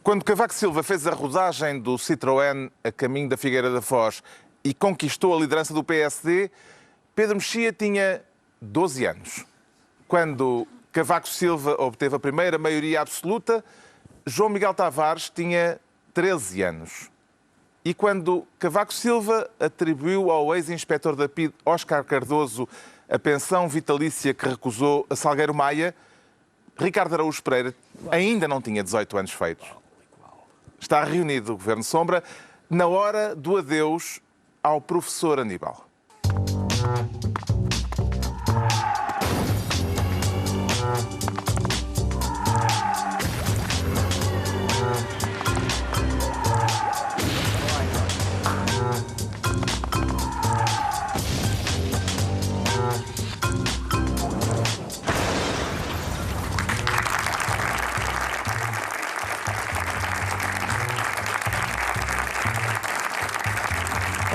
Quando Cavaco Silva fez a rodagem do Citroën a caminho da Figueira da Foz e conquistou a liderança do PSD, Pedro Mexia tinha 12 anos. Quando Cavaco Silva obteve a primeira maioria absoluta, João Miguel Tavares tinha 13 anos. E quando Cavaco Silva atribuiu ao ex-inspetor da PIDE, Óscar Cardoso, a pensão vitalícia que recusou a Salgueiro Maia, Ricardo Araújo Pereira ainda não tinha 18 anos feitos. Está reunido o Governo Sombra na hora do adeus ao professor Aníbal.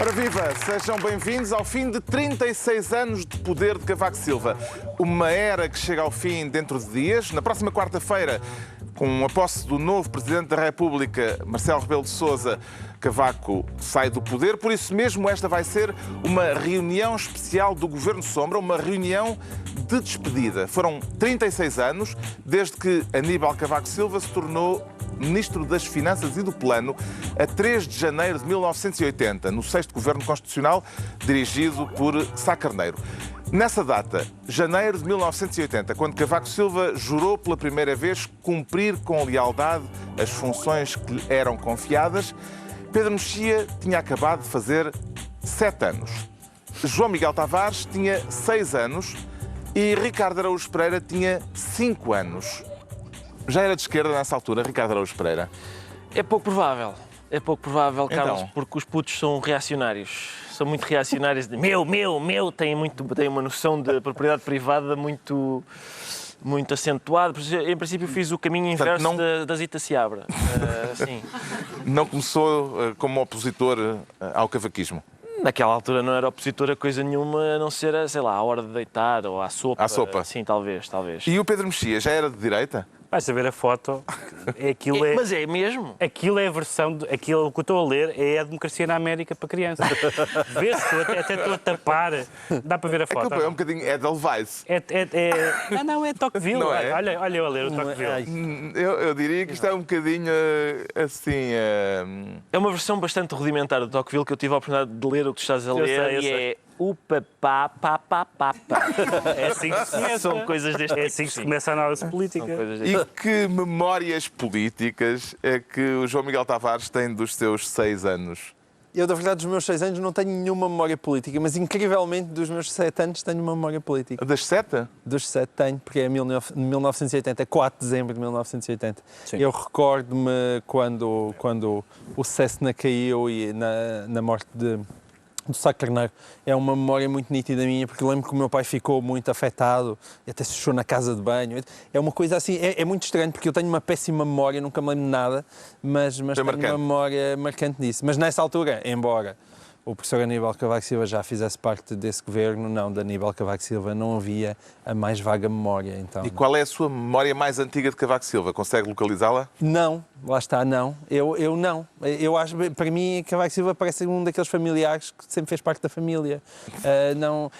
Ora viva, sejam bem-vindos ao fim de 36 anos de poder de Cavaco Silva. Uma era que chega ao fim dentro de dias. Na próxima quarta-feira, com a posse do novo Presidente da República, Marcelo Rebelo de Sousa, Cavaco sai do poder. Por isso mesmo, esta vai ser uma reunião especial do Governo Sombra, uma reunião de despedida. Foram 36 anos desde que Aníbal Cavaco Silva se tornou Ministro das Finanças e do Plano a 3 de janeiro de 1980, no 6º Governo Constitucional, dirigido por Sá Carneiro. Nessa data, janeiro de 1980, quando Cavaco Silva jurou pela primeira vez cumprir com lealdade as funções que lhe eram confiadas, Pedro Mexia tinha acabado de fazer 7 anos. João Miguel Tavares tinha 6 anos e Ricardo Araújo Pereira tinha 5 anos. Já era de esquerda nessa altura, Ricardo Araújo Pereira? É pouco provável. É pouco provável, Carlos, Então? porque os putos são reacionários. São muito reacionários de meu, têm uma noção de propriedade privada muito acentuada. Em princípio fiz o caminho inverso da Zita Seabra. Sim. Não começou como opositor ao cavaquismo? Naquela altura não era opositor a coisa nenhuma, a não ser, sei lá, à hora de deitar ou à sopa. À sopa? Sim, talvez. E o Pedro Mexia já era de direita? Vais saber a foto. Mas é mesmo? Aquilo é a versão. Aquilo que eu estou a ler é a democracia na América para crianças. Vê-se, até estou a tapar. Dá para ver a foto. É um bocadinho Edelweiss. Não, é Tocqueville. Não é? Olha eu a ler o Tocqueville. Eu diria que isto é um bocadinho assim. É uma versão bastante rudimentar do Tocqueville que eu tive a oportunidade de ler o que tu estás a ler. Eu sei. É o papá, papá. É assim que se começa. São coisas deste É assim que se começa a análise política. E que memórias políticas é que o João Miguel Tavares tem dos seus 6 anos? Eu, da verdade, dos meus 6 anos não tenho nenhuma memória política, mas incrivelmente dos meus 7 anos tenho uma memória política. Das 7? Dos 7 tenho, porque é 1980, 4 de dezembro de 1980. Sim. Eu recordo-me quando o Cessna caiu e na morte do Sá Carneiro. É uma memória muito nítida minha, porque lembro que o meu pai ficou muito afetado, até se fechou na casa de banho. É uma coisa assim, é muito estranho, porque eu tenho uma péssima memória, nunca me lembro de nada, mas tenho marcante. uma memória marcante disso. Mas nessa altura, embora o professor Aníbal Cavaco Silva já fizesse parte desse governo, não, de Aníbal Cavaco Silva não havia a mais vaga memória. Então. E qual é a sua memória mais antiga de Cavaco Silva? Consegue localizá-la? Não, lá está, não. Eu não. Eu acho, para mim, Cavaco Silva parece um daqueles familiares que sempre fez parte da família. Não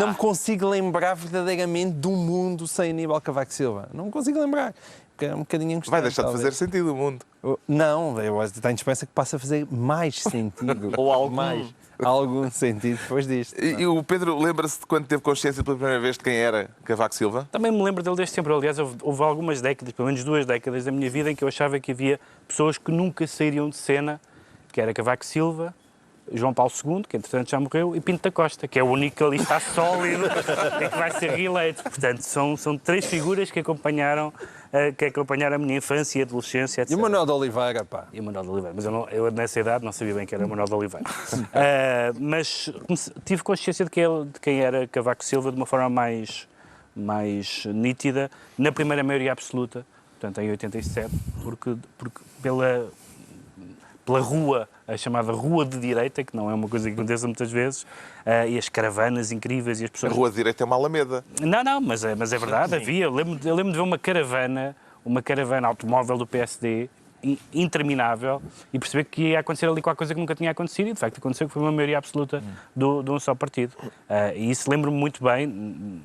me consigo lembrar verdadeiramente do mundo sem Aníbal Cavaco Silva. Não me consigo lembrar. É um bocadinho angustiante. Vai deixar de talvez. fazer sentido o mundo. Não, eu tenho esperança que passe a fazer mais sentido. Ou algo algum sentido depois disto. E o Pedro lembra-se de quando teve consciência pela primeira vez de quem era Cavaco Silva? Também me lembro dele desde sempre. Aliás, houve algumas décadas, pelo menos 2 décadas da minha vida, em que eu achava que havia pessoas que nunca sairiam de cena, que era Cavaco Silva, João Paulo II, que entretanto já morreu, e Pinto da Costa, que é o único que ali está sólido e que vai ser reeleito. Portanto, são 3 figuras que acompanharam a minha infância e adolescência, etc. E o Manuel de Oliveira, pá. E o Manuel de Oliveira. Mas eu nessa idade não sabia bem quem era o Manuel de Oliveira. Mas tive consciência de quem era Cavaco Silva de uma forma mais nítida, na primeira maioria absoluta, portanto em 87, porque pela rua, a chamada Rua de Direita, que não é uma coisa que aconteça muitas vezes, e as caravanas incríveis e as pessoas... A Rua de Direita é uma alameda. Não, mas é verdade, havia. Eu lembro de ver uma caravana automóvel do PSD, interminável e perceber que ia acontecer ali qualquer coisa que nunca tinha acontecido e de facto aconteceu, que foi uma maioria absoluta de um só partido. E isso lembro-me muito bem,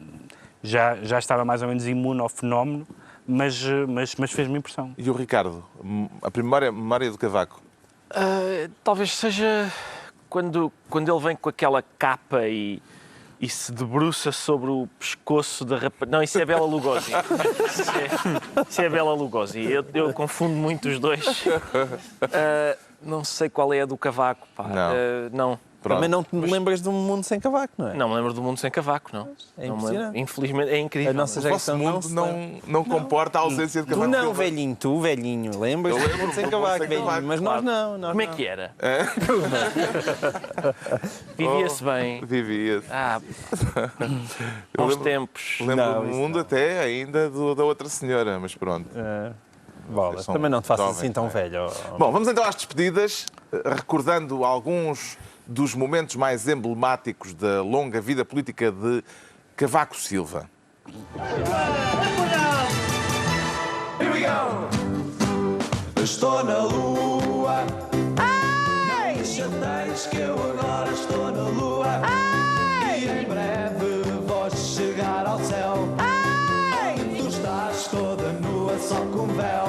já estava mais ou menos imune ao fenómeno, mas fez-me impressão. E o Ricardo, a primeira memória do Cavaco? Talvez seja quando ele vem com aquela capa e se debruça sobre o pescoço da rapariga. Não, isso é Bela Lugosi. Isso é Bela Lugosi. Eu confundo muito os dois. Não sei qual é a do Cavaco. Pá. Não. Também não te lembras de um mundo sem Cavaco, não é? Não me lembro do mundo sem Cavaco, não. É impressionante. Infelizmente, é incrível. A nossa O vosso mundo não comporta a ausência de Cavaco. Tu não, velhinho, tu, velhinho. Lembras do mundo sem Cavaco, velhinho. Mas nós não. Como é que era? Vivia-se bem. Vivia-se. Bons tempos. Lembro do mundo até ainda da outra senhora, mas pronto. Bolas, também não te faças assim tão velho. Bom, vamos então às despedidas, recordando alguns dos momentos mais emblemáticos da longa vida política de Cavaco Silva. Here we go. Estou na lua. Não me chateies que eu agora estou na lua. E em breve vou chegar ao céu. Onde tu estás toda nua só com véu.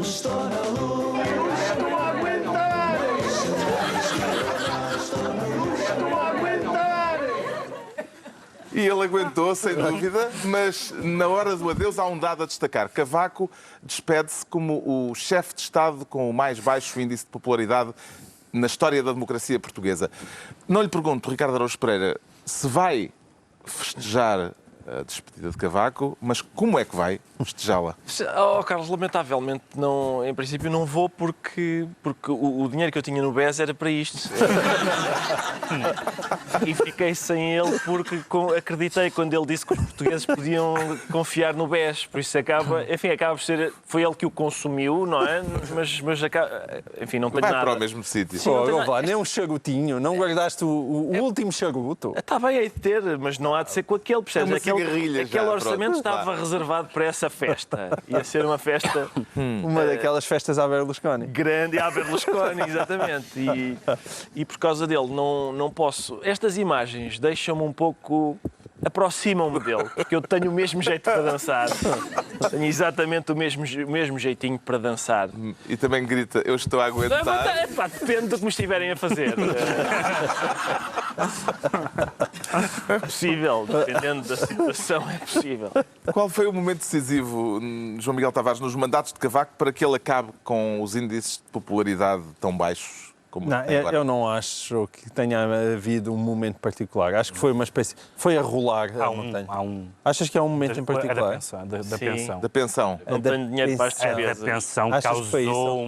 Estou na lua. Estou a aguentar. E ele aguentou, sem dúvida, mas na hora do adeus há um dado a destacar. Cavaco despede-se como o chefe de Estado com o mais baixo índice de popularidade na história da democracia portuguesa. Não lhe pergunto, Ricardo Araújo Pereira, se vai festejar a despedida de Cavaco, mas como é que vai festejá-la? Carlos, lamentavelmente, não, em princípio não vou porque o dinheiro que eu tinha no BES era para isto. E fiquei sem ele porque acreditei quando ele disse que os portugueses podiam confiar no BES. Por isso acaba por ser... Foi ele que o consumiu, não é? Mas acaba... Enfim, não tenho vai nada. Para o mesmo sítio. Nem um charutinho, não guardaste o último charuto. Está bem, hei de ter, mas não há de ser com aquele, percebes? Aquele orçamento estava reservado para essa festa. Ia ser uma festa... Uma daquelas festas à Berlusconi. Grande à Berlusconi, exatamente. E por causa dele não posso... Estas imagens deixam-me um pouco... aproximam-me dele, porque eu tenho o mesmo jeito para dançar. Tenho exatamente o mesmo jeitinho para dançar. E também grita, eu estou a aguentar. Depende do que me estiverem a fazer. É possível, dependendo da situação, é possível. Qual foi o momento decisivo, João Miguel Tavares, nos mandatos de Cavaco para que ele acabe com os índices de popularidade tão baixos? Não, eu não acho que tenha havido um momento particular. Acho que foi uma espécie... Foi a rolar a montanha. Achas que há um momento em particular? Da pensão. Da pensão. Não tenho dinheiro para as despesas. A pensão causou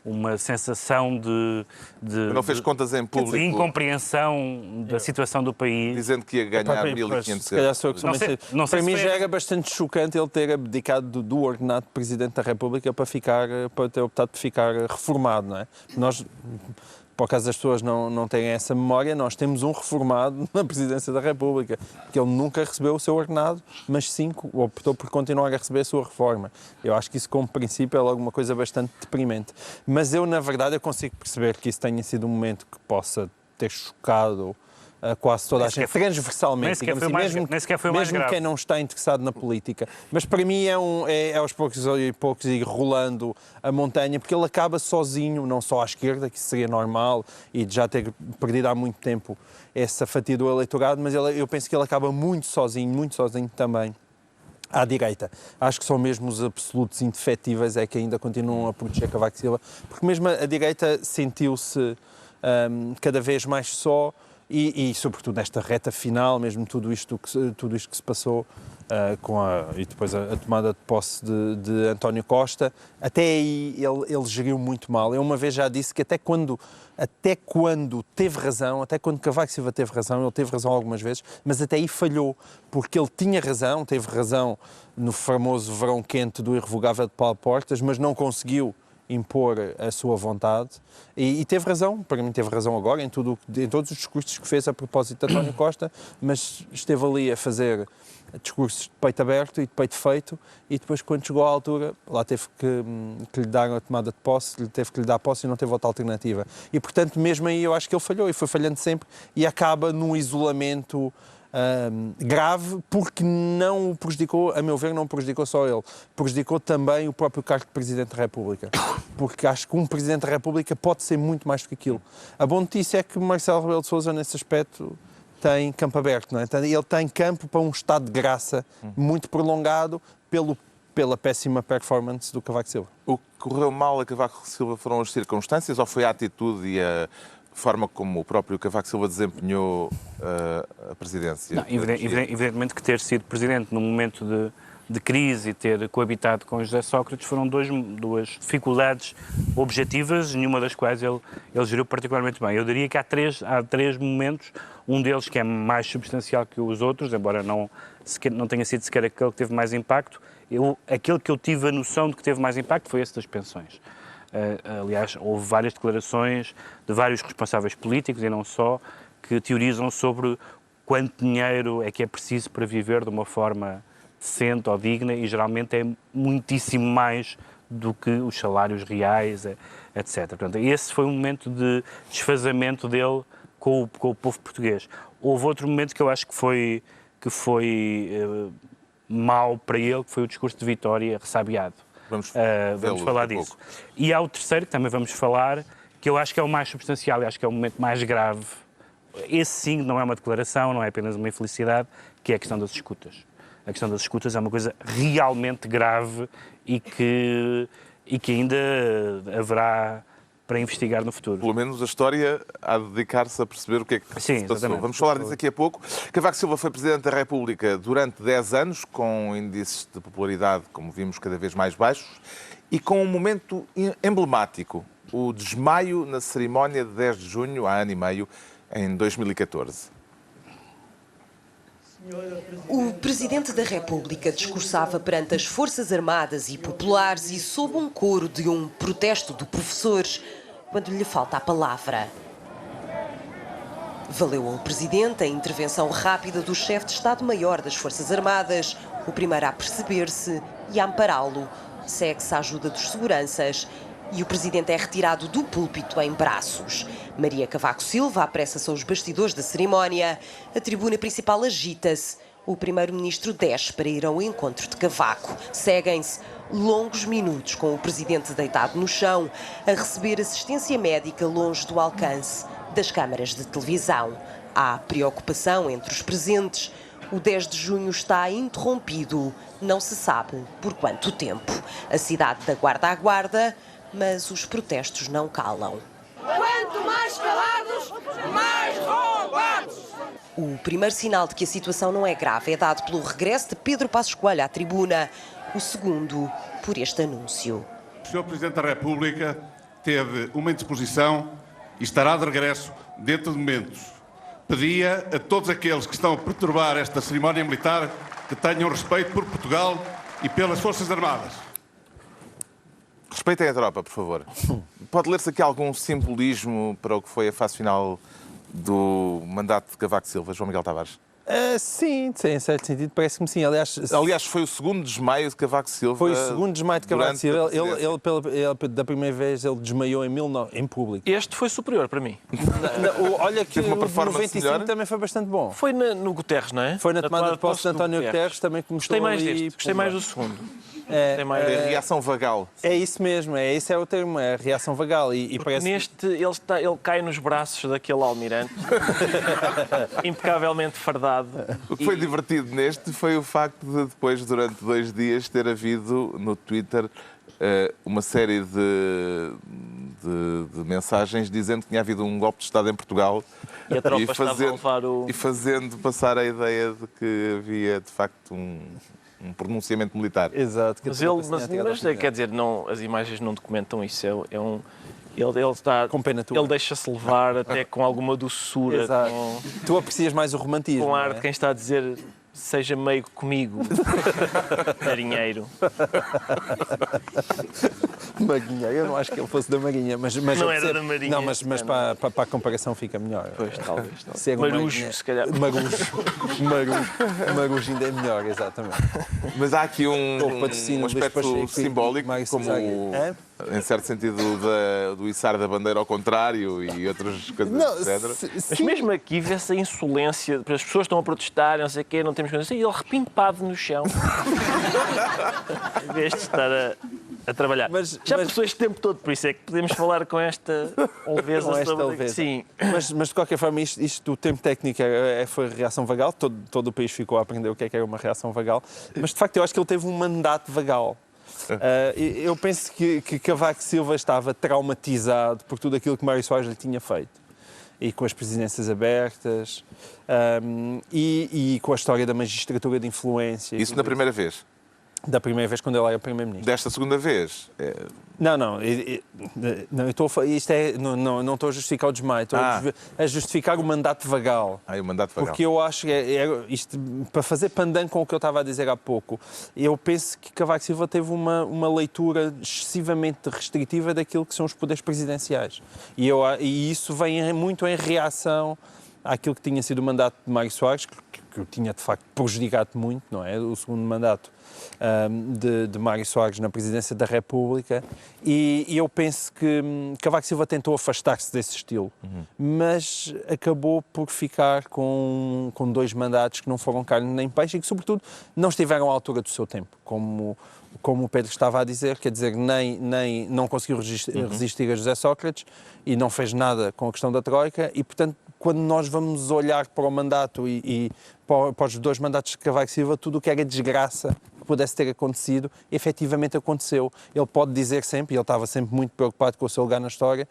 uma sensação de não fez contas em público. De incompreensão da situação do país. Dizendo que ia ganhar 1.500 Se calhar sou eu que sou não sei Para mim se já era bastante chocante ele ter abdicado do ordenado de Presidente da República para ter optado por ficar reformado, não é? Nós, por acaso as pessoas não têm essa memória, nós temos um reformado na Presidência da República, que ele nunca recebeu o seu ordenado, mas sim optou por continuar a receber a sua reforma. Eu acho que isso, como princípio, é logo uma coisa bastante deprimente. Mas eu, na verdade, eu consigo perceber que isso tenha sido um momento que possa ter chocado quase toda a gente, transversalmente, digamos assim, mesmo quem não está interessado na política. Mas para mim é aos poucos ir rolando a montanha, porque ele acaba sozinho, não só à esquerda, que seria normal, e de já ter perdido há muito tempo essa fatia do eleitorado, mas eu penso que ele acaba muito sozinho também à direita. Acho que são mesmo os absolutos indefetíveis é que ainda continuam a proteger Cavaco Silva, porque mesmo a direita sentiu-se cada vez mais só. E, sobretudo, nesta reta final, mesmo tudo isto que se passou e depois a tomada de posse de António Costa, até aí ele geriu muito mal. Eu uma vez já disse que até quando teve razão, até quando Cavaco Silva teve razão, ele teve razão algumas vezes, mas até aí falhou, porque ele tinha razão, teve razão no famoso verão quente do irrevogável de Paulo Portas, mas não conseguiu impor a sua vontade e teve razão, para mim teve razão agora em todos os discursos que fez a propósito de António Costa, mas esteve ali a fazer discursos de peito aberto e de peito feito e depois quando chegou à altura lá teve que lhe dar a tomada de posse, teve que lhe dar posse e não teve outra alternativa. E portanto mesmo aí eu acho que ele falhou e foi falhando sempre e acaba num isolamento grave porque não o prejudicou, a meu ver, não prejudicou só ele, prejudicou também o próprio cargo de Presidente da República, porque acho que um Presidente da República pode ser muito mais do que aquilo. A boa notícia é que Marcelo Rebelo de Sousa, nesse aspecto, tem campo aberto, não é? Ele tem campo para um estado de graça muito prolongado pela péssima performance do Cavaco Silva. O que correu mal a Cavaco Silva foram as circunstâncias ou foi a atitude e a forma como o próprio Cavaco Silva desempenhou a presidência? Não, evidentemente que ter sido presidente num momento de crise e ter coabitado com José Sócrates foram duas dificuldades objetivas, nenhuma das quais ele geriu particularmente bem. Eu diria que há três momentos, um deles que é mais substancial que os outros, embora não tenha sido sequer aquele que teve mais impacto. Aquele que eu tive a noção de que teve mais impacto foi esse das pensões. Aliás, houve várias declarações de vários responsáveis políticos e não só, que teorizam sobre quanto dinheiro é que é preciso para viver de uma forma decente ou digna e geralmente é muitíssimo mais do que os salários reais, etc. Portanto, esse foi um momento de desfazamento dele com o povo português. Houve outro momento que eu acho que foi mau para ele, que foi o discurso de Vitória ressabiado. Vamos falar disso. E há o terceiro, que também vamos falar, que eu acho que é o mais substancial e acho que é o momento mais grave. Esse sim não é uma declaração, não é apenas uma infelicidade, que é a questão das escutas. A questão das escutas é uma coisa realmente grave e que ainda haverá para investigar no futuro. Pelo menos a história há de dedicar-se a perceber o que é que se passou. Vamos falar disso daqui a pouco. Cavaco Silva foi Presidente da República durante 10 anos, com índices de popularidade, como vimos, cada vez mais baixos, e com um momento emblemático, o desmaio na cerimónia de 10 de junho, há ano e meio, em 2014. O Presidente da República discursava perante as Forças Armadas e Populares e sob um coro de um protesto de professores, quando lhe falta a palavra. Valeu ao Presidente a intervenção rápida do chefe de Estado-Maior das Forças Armadas, o primeiro a perceber-se e a ampará-lo. Segue-se a ajuda dos seguranças e o Presidente é retirado do púlpito em braços. Maria Cavaco Silva apressa-se aos bastidores da cerimónia. A tribuna principal agita-se. O Primeiro-Ministro desce para ir ao encontro de Cavaco. Seguem-se longos minutos com o Presidente deitado no chão, a receber assistência médica longe do alcance das câmaras de televisão. Há preocupação entre os presentes. O 10 de junho está interrompido. Não se sabe por quanto tempo. A cidade da guarda aguarda, mas os protestos não calam. Quanto mais calados, mais roubados! O primeiro sinal de que a situação não é grave é dado pelo regresso de Pedro Passos Coelho à tribuna. O segundo, por este anúncio. O Sr. Presidente da República teve uma indisposição e estará de regresso dentro de momentos. Pedia a todos aqueles que estão a perturbar esta cerimónia militar que tenham respeito por Portugal e pelas Forças Armadas. Respeitem a tropa, por favor. Pode ler-se aqui algum simbolismo para o que foi a fase final do mandato de Cavaco Silva, João Miguel Tavares? Sim, em certo sentido, parece-me sim. Aliás, foi o segundo desmaio de Cavaco Silva. Foi o segundo desmaio de Cavaco Silva. Ele, da primeira vez, ele desmaiou em público. Este foi superior para mim. Olha que uma o performance 95 melhor. Também foi bastante bom. Foi no Guterres, não é? Foi na tomada de posse de António Guterres, também começou Gostei mais ali... deste, gostei mais do segundo. A reação vagal. É isso mesmo, esse é o termo, é a reação vagal. E parece... Neste, ele cai nos braços daquele almirante, impecavelmente fardado. O que foi divertido neste foi o facto de depois, durante 2 dias, ter havido no Twitter uma série de mensagens dizendo que tinha havido um golpe de Estado em Portugal e a tropa estava a levar e fazendo passar a ideia de que havia, de facto, um pronunciamento militar. Exato. Mas quer dizer, não, as imagens não documentam isso. Ele está com pena tua. Ele deixa-se levar até com alguma doçura. Tu aprecias mais o romantismo. Com ar de quem está a dizer seja meio comigo, marinheiro. Marinheiro, eu não acho que ele fosse da Marinha, mas Não era da Marinha. Não, mas para a comparação fica melhor. Pois, talvez. Ser um Marujo, marinheiro- se calhar. Marujo ainda é melhor, exatamente. Mas há aqui O patrocínio um Luís aspecto Pacheco e simbólico, Mário como, Cesário. É? em certo sentido, do içar da bandeira ao contrário e outras coisas, Não, etc. Mas mesmo aqui vê-se a insolência, as pessoas estão a protestar, não sei o quê, não temos coisa assim, e ele repimpado no chão. Em vez de estar a trabalhar. Já passou este tempo todo, por isso é que podemos falar com esta leveza Com esta sobre... leveza. Sim. Mas de qualquer forma, isto o tempo técnico foi reação vagal, todo o país ficou a aprender o que era uma reação vagal, mas de facto eu acho que ele teve um mandato vagal. Eu penso que Cavaco Silva estava traumatizado por tudo aquilo que Mário Soares lhe tinha feito. E com as presidências abertas, e com a história da magistratura de influência. Isso na primeira vez. Da primeira vez quando ele era Primeiro-Ministro. Desta segunda vez. Não, eu estou não estou a justificar o desmaio, estou a justificar o mandato vagal. O mandato vagal. Porque eu acho que isto, para fazer pandan com o que eu estava a dizer há pouco, eu penso que Cavaco Silva teve uma leitura excessivamente restritiva daquilo que são os poderes presidenciais. E isso vem muito em reação àquilo que tinha sido o mandato de Mário Soares, que o tinha de facto prejudicado muito, não é? O segundo mandato de Mário Soares na presidência da República, e eu penso que Cavaco Silva tentou afastar-se desse estilo, mas acabou por ficar com 2 mandatos que não foram carne nem peixe e que, sobretudo, não estiveram à altura do seu tempo, como o Pedro estava a dizer, quer dizer, nem não conseguiu resistir a José Sócrates e não fez nada com a questão da Troika, e, portanto, quando nós vamos olhar para o mandato e para os 2 mandatos de Cavaco Silva, tudo o que era desgraça que pudesse ter acontecido, efetivamente aconteceu. Ele pode dizer sempre, e ele estava sempre muito preocupado com o seu lugar na história,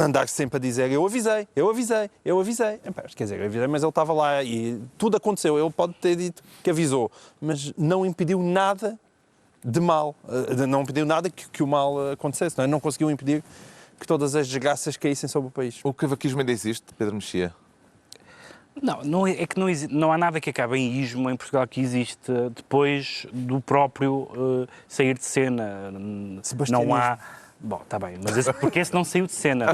andar sempre a dizer, eu avisei. Quer dizer, eu avisei, mas ele estava lá e tudo aconteceu. Ele pode ter dito que avisou, mas não impediu nada de mal, não impediu nada que o mal acontecesse, não conseguiu impedir que todas as desgraças caíssem sobre o país. O cavaquismo ainda existe, Pedro Mexia? Não há nada que acabe em ismo em Portugal que existe depois do próprio sair de cena. Não há... Bom, está bem, mas porque esse não saiu de cena.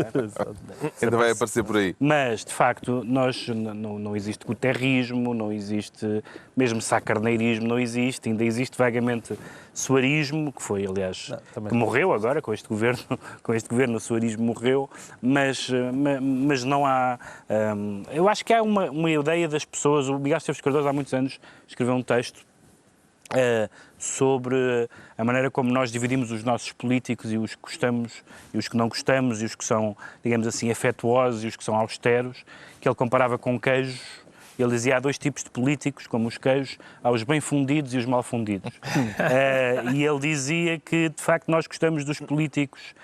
Ainda vai aparecer por aí. Mas, de facto, não existe guterrismo, não existe mesmo sacarneirismo, não existe. Ainda existe vagamente soarismo, que foi, aliás, que morreu agora com este governo o soarismo morreu, mas não há... eu acho que há uma ideia das pessoas. O Miguel Esteves Cardoso, há muitos anos, escreveu um texto sobre a maneira como nós dividimos os nossos políticos e os que gostamos e os que não gostamos e os que são, digamos assim, afetuosos e os que são austeros, que ele comparava com queijos. Ele dizia há 2 tipos de políticos, como os queijos, há os bem fundidos e os mal fundidos. E ele dizia que, de facto, nós gostamos dos políticos...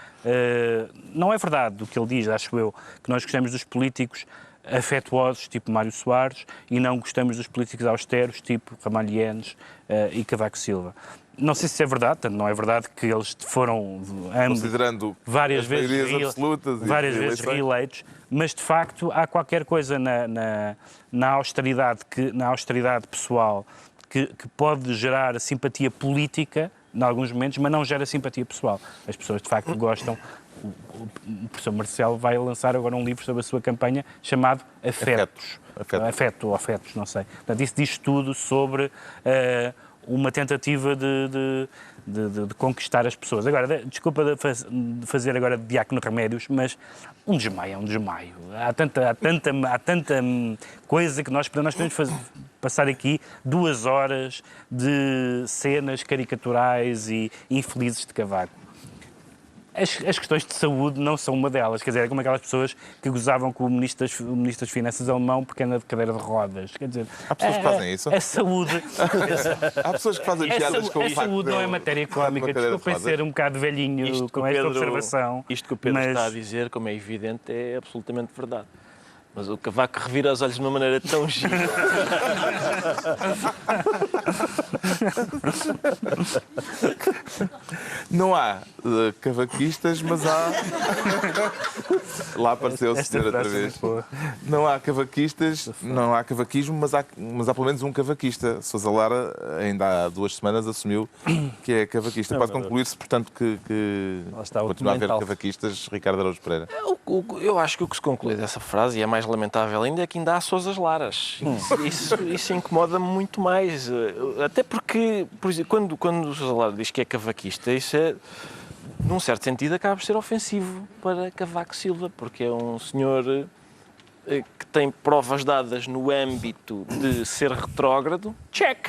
não é verdade o que ele diz, acho eu, que nós gostamos dos políticos afetuosos, tipo Mário Soares, e não gostamos dos políticos austeros, tipo Ramalhianes e Cavaco Silva. Não sei se é verdade, tanto não é verdade que eles foram ambos várias vezes reeleitos, mas de facto há qualquer coisa na austeridade pessoal que pode gerar simpatia política em alguns momentos, mas não gera simpatia pessoal. As pessoas de facto gostam. O professor Marcelo vai lançar agora um livro sobre a sua campanha chamado Afetos, não sei. Portanto, isso diz tudo sobre uma tentativa de conquistar as pessoas. Agora, desculpa de fazer agora de Diácono Remédios, mas um desmaio é um desmaio. Há tanta coisa que nós podemos passar aqui 2 horas de cenas caricaturais e infelizes de Cavaco. As questões de saúde não são uma delas, quer dizer, é como aquelas pessoas que gozavam com o Ministro das Finanças alemão porque anda de cadeira de rodas, quer dizer... Há pessoas que fazem isso? A saúde... Há pessoas que fazem piadas com o facto A saúde não é matéria cómica, desculpem ser um bocado velhinho com esta observação. Isto que o Pedro está a dizer, como é evidente, é absolutamente verdade. Mas o Cavaco revira os olhos de uma maneira tão gira. Não há cavaquistas, mas há... Lá apareceu o senhor outra vez. Não há cavaquistas, não há cavaquismo, mas há pelo menos um cavaquista. Sousa Lara, ainda há 2 semanas, assumiu que é cavaquista. Pode concluir-se, portanto, que continua a haver cavaquistas, Ricardo Araújo Pereira. Eu acho que o que se conclui dessa frase, e é mais lamentável ainda, é que ainda há Sousas Laras. Isso incomoda-me muito mais. Até porque, por exemplo, quando o Sousa Lara diz que é cavaquista, isso é, num certo sentido, acaba por ser ofensivo para Cavaco Silva, porque é um senhor que tem provas dadas no âmbito de ser retrógrado, check,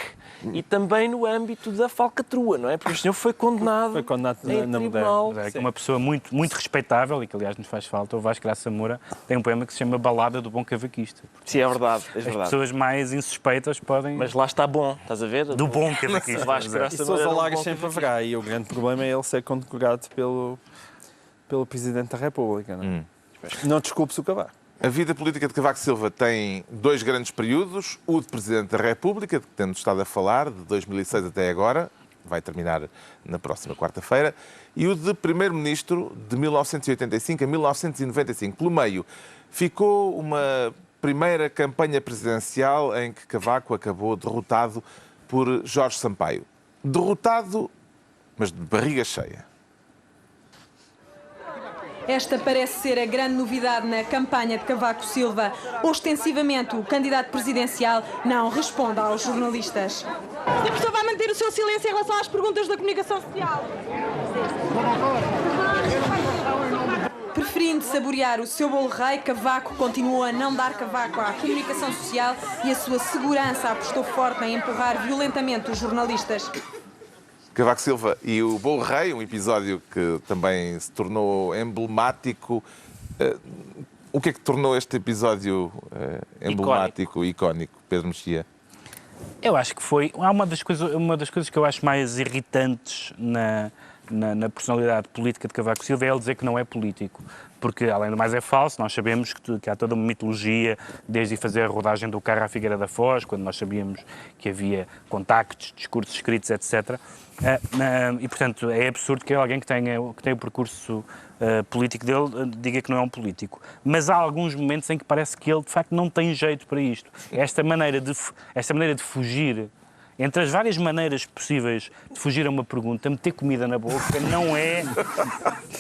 e também no âmbito da falcatrua, não é? Porque o senhor foi condenado na tribunal. É uma pessoa muito, muito respeitável e que, aliás, nos faz falta. O Vasco Graça Moura tem um poema que se chama Balada do Bom Cavaquista. Sim, é verdade. As pessoas mais insuspeitas podem... Mas lá está bom, estás a ver? Do bom cavaquista. Vasco Graça E Sousa Lagas sempre haverá, e o grande problema é ele ser condecorado pelo Presidente da República. Não, não desculpe-se o Cavaco. A vida política de Cavaco Silva tem 2 grandes períodos. O de Presidente da República, de que temos estado a falar, de 2006 até agora, vai terminar na próxima quarta-feira, e o de Primeiro-Ministro, de 1985 a 1995. Pelo meio, ficou uma primeira campanha presidencial em que Cavaco acabou derrotado por Jorge Sampaio. Derrotado, mas de barriga cheia. Esta parece ser a grande novidade na campanha de Cavaco Silva. Ostensivamente, o candidato presidencial não responde aos jornalistas. O professor vai manter o seu silêncio em relação às perguntas da comunicação social. Preferindo saborear o seu bolo rei, Cavaco continuou a não dar cavaco à comunicação social e a sua segurança apostou forte em empurrar violentamente os jornalistas. Cavaco Silva e o Bolo Rei, um episódio que também se tornou emblemático. O que é que tornou este episódio emblemático, icónico, Pedro Mexia? Eu acho que foi... Há uma das coisas que eu acho mais irritantes na personalidade política de Cavaco Silva é ele dizer que não é político. Porque, além do mais, é falso. Nós sabemos que há toda uma mitologia, desde fazer a rodagem do carro à Figueira da Foz, quando nós sabíamos que havia contactos, discursos escritos, etc. E, portanto, é absurdo que alguém que tenha o percurso político dele diga que não é um político. Mas há alguns momentos em que parece que ele, de facto, não tem jeito para isto. Esta maneira de fugir... Entre as várias maneiras possíveis de fugir a uma pergunta, meter comida na boca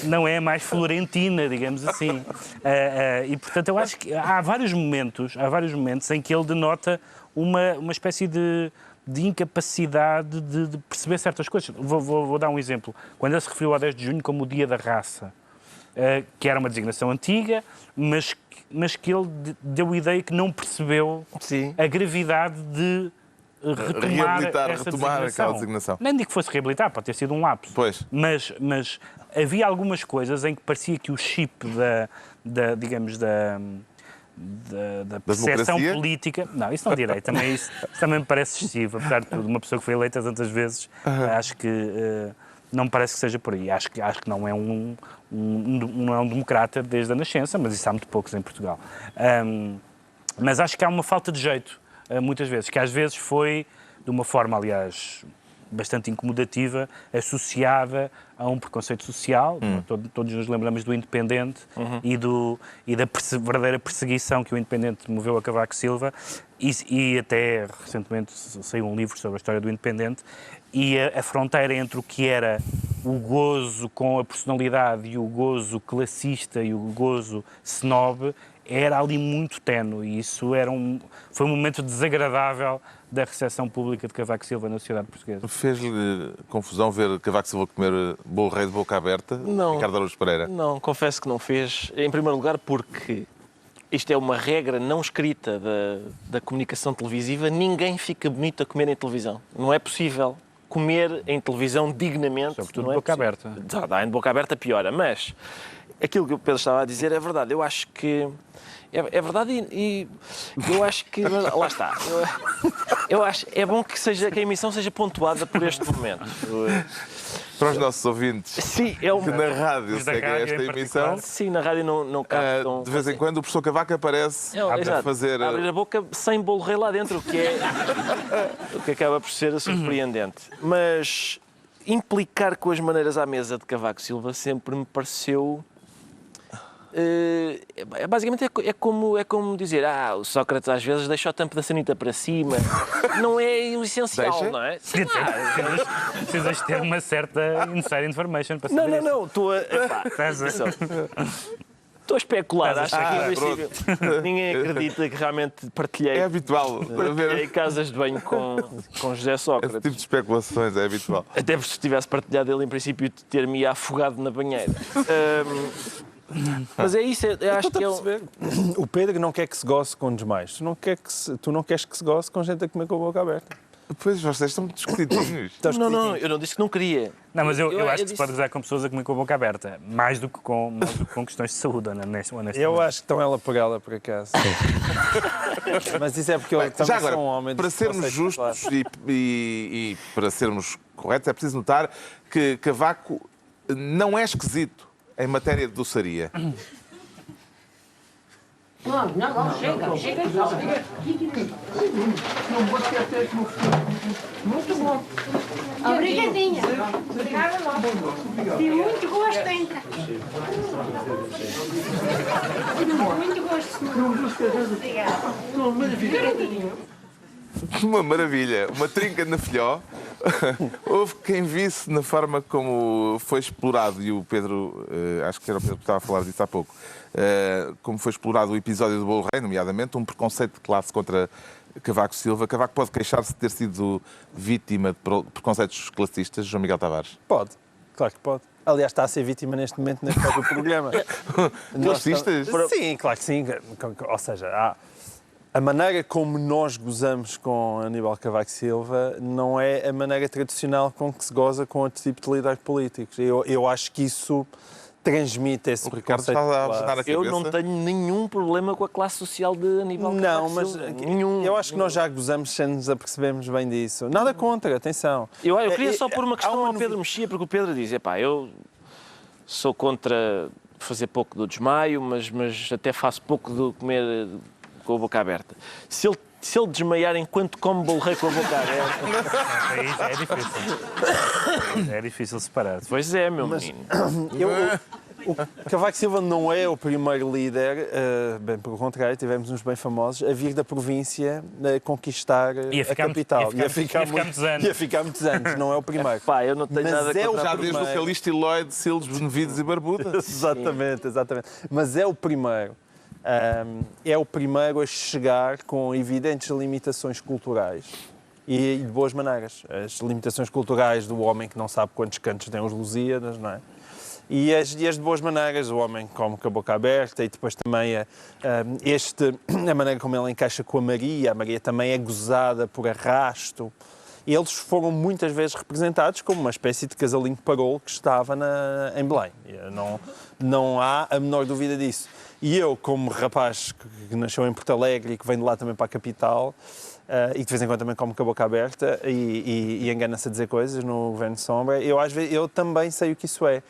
não é mais florentina, digamos assim. E, portanto, eu acho que há vários momentos em que ele denota uma espécie de incapacidade de perceber certas coisas. Vou dar um exemplo. Quando ele se referiu ao 10 de junho como o Dia da Raça, que era uma designação antiga, mas que ele deu a ideia que não percebeu a gravidade de retomar aquela designação. Nem digo que fosse reabilitar, pode ter sido um lapso. Pois. Mas havia algumas coisas em que parecia que o chip da percepção política... Não, isso não direi. Isso também me parece excessivo. Apesar de tudo, uma pessoa que foi eleita tantas vezes, acho que não me parece que seja por aí. Acho que não é não é um democrata desde a nascença, mas isso há muito poucos em Portugal. Mas acho que há uma falta de jeito, muitas vezes, que às vezes foi, de uma forma, aliás, bastante incomodativa, associada a um preconceito social. Todos nos lembramos do Independente e da verdadeira perseguição que o Independente moveu a Cavaco Silva, e até recentemente saiu um livro sobre a história do Independente, e a fronteira entre o que era o gozo com a personalidade e o gozo classista e o gozo snob era ali muito ténue, e isso foi um momento desagradável da recepção pública de Cavaco Silva na sociedade portuguesa. Fez-lhe confusão ver Cavaco Silva comer bolo rei de boca aberta? Não. Ricardo Araújo Pereira? Não, confesso que não fez. Em primeiro lugar porque isto é uma regra não escrita da comunicação televisiva. Ninguém fica bonito a comer em televisão. Não é possível comer em televisão dignamente. Sobretudo não de boca aberta. Em boca aberta piora, mas aquilo que o Pedro estava a dizer é verdade. Eu acho que... É verdade e eu acho que... Lá está. Eu acho é bom que a emissão seja pontuada por este momento. Para os nossos ouvintes Sim, que na rádio seguem esta emissão, Sim, na rádio não captam. de vez em quando o professor Cavaco aparece a exato. fazer... Abrir a boca sem bolo rei lá dentro, o que acaba por ser surpreendente. Mas implicar com as maneiras à mesa de Cavaco Silva sempre me pareceu... basicamente é como dizer o Sócrates às vezes deixa o tampo da sanita para cima. Não é o essencial, Deixa? não é? Precisas ter uma certa inside information para saber isso. Não, estou a... Estou a especular, acho que em princípio ninguém acredita que realmente partilhei É habitual em casas de banho com José esse Sócrates. tipo de especulações, é habitual. Até porque se tivesse partilhado ele, em princípio, ter-me afogado na banheira. Mas é isso, eu acho que ele... O Pedro não quer que se goze com demais. Tu não queres que se goze com gente a comer com a boca aberta. Pois, vocês estão muito discutidinhos. Não, eu não disse que não queria. Não, mas eu acho que disse... se pode gozar com pessoas a comer com a boca aberta, mais do que com questões de saúde, honestamente. Eu acho que estão ela por acaso. Mas isso é porque eu também Já agora, sou um homem... para sermos justos e para sermos corretos, é preciso notar que Cavaco não é esquisito em matéria de doçaria. Não, chega já. Muito bom. Obrigadinha. Obrigada, não. Tem muito gosto ainda. Muito gosto. Obrigada. Uma maravilha, uma trinca na filhó. Houve quem visse na forma como foi explorado, e o Pedro, acho que era o Pedro que estava a falar disso há pouco, como foi explorado o episódio do Bolo Rei, nomeadamente, um preconceito de classe contra Cavaco Silva. Cavaco pode queixar-se de ter sido vítima de preconceitos classistas, João Miguel Tavares? Pode, claro que pode. Aliás, está a ser vítima neste momento neste próprio programa. Classistas? Sim, claro que sim. Ou seja, a maneira como nós gozamos com Aníbal Cavaco Silva não é a maneira tradicional com que se goza com outro tipo de líderes políticos. Eu acho que isso transmite esse preconceito. Eu não tenho nenhum problema com a classe social de Aníbal Cavaco Não, mas Silva. Nenhum. Eu acho que nós já gozamos sem nos apercebermos bem disso. Nada contra, atenção. Eu queria só pôr uma questão ao Pedro Mexia, porque o Pedro diz, eu sou contra fazer pouco do desmaio, mas até faço pouco de comer com a boca aberta. Se ele desmaiar enquanto come bolo rei com a boca aberta... É difícil. É difícil separar. Pois é, meu menino. O Cavaco Silva não é o primeiro líder, bem pelo contrário, tivemos uns bem famosos, a vir da província a conquistar a capital. Ia ficar muitos anos, não é o primeiro. Eu não tenho nada contra já desde o Calixto e Lloyd, Silos, Benevides e Barbuda. Exatamente. Mas é o primeiro. É o primeiro a chegar com evidentes limitações culturais e de boas maneiras. As limitações culturais do homem que não sabe quantos cantos tem os Lusíadas, não é? E as de boas maneiras, o homem come com a boca aberta, e depois também a maneira como ele encaixa com a Maria também é gozada por arrasto. Eles foram muitas vezes representados como uma espécie de casalinho parolo que estava em Belém. Não há a menor dúvida disso. E eu, como rapaz que nasceu em Porto Alegre e que vem de lá também para a capital, e que de vez em quando também come com a boca aberta e engana-se a dizer coisas no Governo de Sombra, eu também sei o que isso é.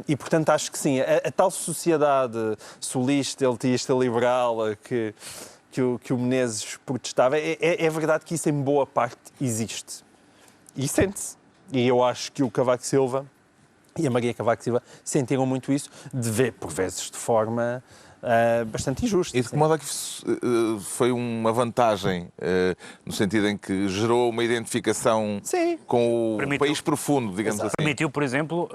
E, portanto, acho que sim, a tal sociedade sulista, elitista, liberal que o Menezes protestava, é verdade que isso em boa parte existe. E sente-se. E eu acho que o Cavaco Silva e a Maria Cavaco Silva sentiram muito isso, por vezes de forma bastante injusta. E de que modo é que foi uma vantagem, no sentido em que gerou uma identificação com o país profundo, digamos assim? Permitiu, por exemplo,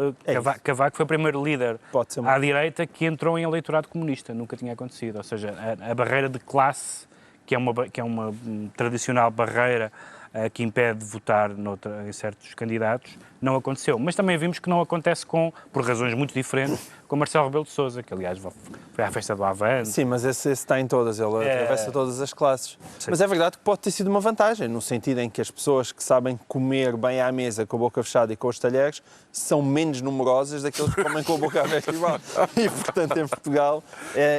Cavaco foi o primeiro líder à direita que entrou em eleitorado comunista. Nunca tinha acontecido. Ou seja, a barreira de classe, que é uma tradicional barreira que impede de votar em certos candidatos, não aconteceu. Mas também vimos que não acontece por razões muito diferentes, com Marcelo Rebelo de Sousa, que aliás foi à festa do Avante. Sim, mas esse está em todas, ele atravessa todas as classes. Sim. Mas é verdade que pode ter sido uma vantagem, no sentido em que as pessoas que sabem comer bem à mesa com a boca fechada e com os talheres são menos numerosas daqueles que comem com a boca aberta igual. E, portanto, em Portugal,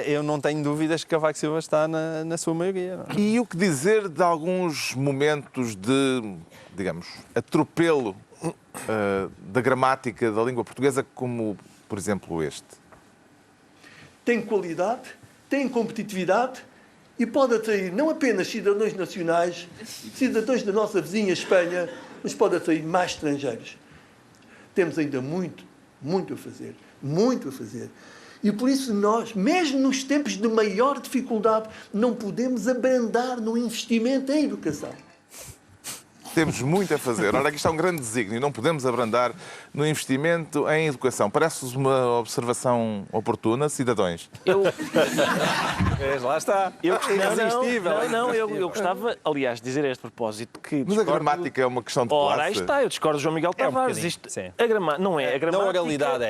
eu não tenho dúvidas que Cavaco Silva está na sua maioria. Não? E o que dizer de alguns momentos de, digamos, atropelo da gramática da língua portuguesa, como, por exemplo, este? Tem qualidade, tem competitividade e pode atrair não apenas cidadãos nacionais, cidadãos da nossa vizinha Espanha, mas pode atrair mais estrangeiros. Temos ainda muito a fazer, muito a fazer. E por isso nós, mesmo nos tempos de maior dificuldade, não podemos abrandar no investimento em educação. Temos muito a fazer. Ora, aqui está um grande desígnio. Não podemos abrandar no investimento em educação. Parece-vos uma observação oportuna, cidadãos? Lá está. Eu gostava, aliás, de dizer a este propósito que... Mas a gramática é uma questão de classe. Ora, aí está. Eu discordo de João Miguel Tavares. Não é. A gramática... Na oralidade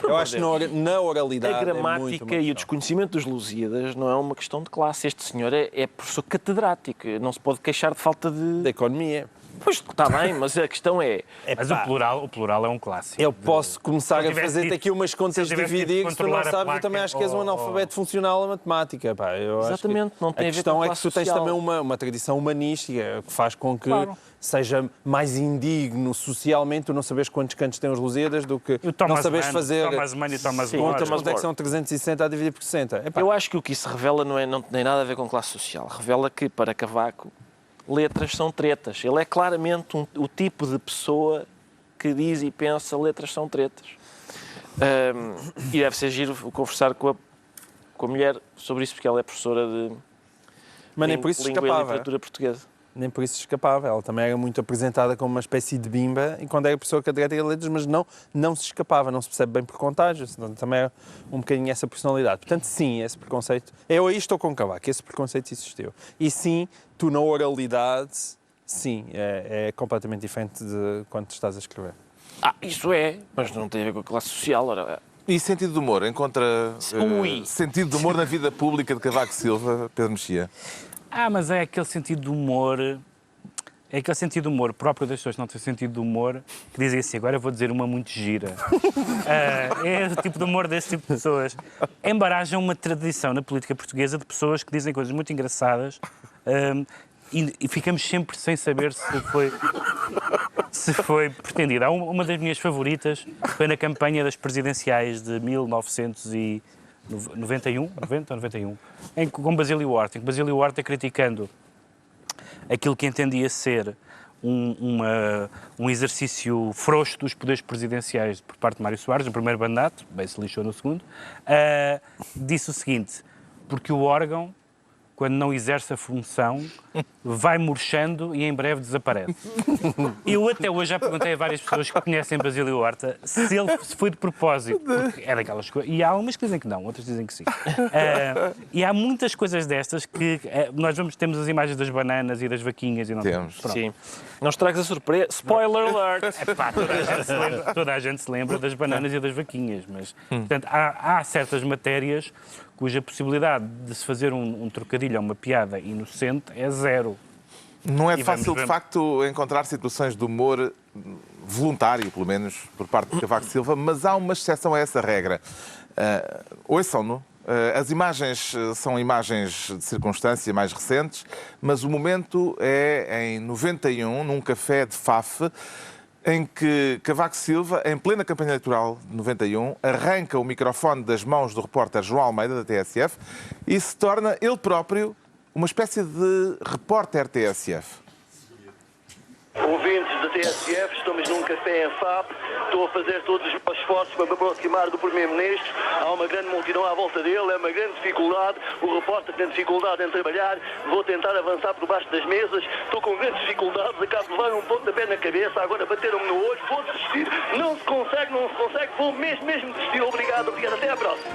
Eu acho que na oralidade a gramática e o desconhecimento dos Lusíadas não é uma questão de classe. Este senhor é professor catedrático. Não se pode queixar de falta de... Da economia. Pois, está bem, mas a questão é... Mas o plural é um clássico. Eu posso começar a fazer aqui umas contas de dividir, que se tu não sabes, eu também acho que és um analfabeto funcional a matemática. Pá. Exatamente, não tem a ver com a questão é que tu tens também uma tradição humanística que faz com que seja mais indigno socialmente tu não sabes quantos cantos têm os Lusíadas do que não sabes fazer Thomas Mann e Thomas contas, quanto é que são 360 a dividir por 60. Eu acho que o que isso revela não tem nada a ver com classe social. Revela que, para Cavaco, letras são tretas. Ele é claramente o tipo de pessoa que diz e pensa letras são tretas. E deve ser giro conversar com a mulher sobre isso, porque ela é professora de língua e literatura portuguesa. Nem por isso escapava. Ela também era muito apresentada como uma espécie de bimba e quando era professora catedrática de letras, mas não se escapava, não se percebe bem por contágio. Também era um bocadinho essa personalidade. Portanto, sim, esse preconceito... Eu aí estou com Cavaco, esse preconceito existiu. E sim, tu na oralidade, sim, é completamente diferente de quando tu estás a escrever. Isso é, mas não tem a ver com a classe social. Ora... E sentido de humor? Encontra sentido de humor na vida pública de Cavaco Silva, Pedro Mexia? Mas é aquele sentido de humor... É aquele sentido de humor próprio das pessoas que não têm sentido de humor que dizem assim, agora eu vou dizer uma muito gira. É o tipo de humor desse tipo de pessoas. Embaraja uma tradição na política portuguesa de pessoas que dizem coisas muito engraçadas e ficamos sempre sem saber se foi pretendido. Uma das minhas favoritas foi na campanha das presidenciais de 1991, com Basílio Horta, em que Basílio Horta, criticando aquilo que entendia ser um exercício frouxo dos poderes presidenciais por parte de Mário Soares, no primeiro mandato, bem se lixou no segundo, disse o seguinte, porque o órgão, quando não exerce a função, vai murchando e em breve desaparece. Eu até hoje já perguntei a várias pessoas que conhecem Basílio Horta se foi de propósito, porque é daquelas coisas. E há algumas que dizem que não, outras dizem que sim. E há muitas coisas destas que nós temos as imagens das bananas e das vaquinhas e não temos. Sim. Não estragas a surpresa. Spoiler alert! Toda a gente se lembra das bananas e das vaquinhas, mas portanto, há certas matérias cuja possibilidade de se fazer um trocadilho ou uma piada inocente é zero. Não é fácil, de facto, encontrar situações de humor voluntário, pelo menos, por parte de Cavaco Silva, mas há uma exceção a essa regra. Ouçam-no. As imagens são imagens de circunstância mais recentes, mas o momento é em 91, num café de Faf, em que Cavaco Silva, em plena campanha eleitoral de 91, arranca o microfone das mãos do repórter João Almeida, da TSF, e se torna ele próprio uma espécie de repórter TSF. Ouvintes da TSF, estamos num café em FAP, estou a fazer todos os meus esforços para me aproximar do Primeiro-Ministro, há uma grande multidão à volta dele, é uma grande dificuldade, o repórter tem dificuldade em trabalhar, vou tentar avançar por baixo das mesas, estou com grandes dificuldades, acabo de levar um pontapé na cabeça, agora bateram-me no olho, vou desistir, não se consegue, vou mesmo desistir, obrigado, até à próxima.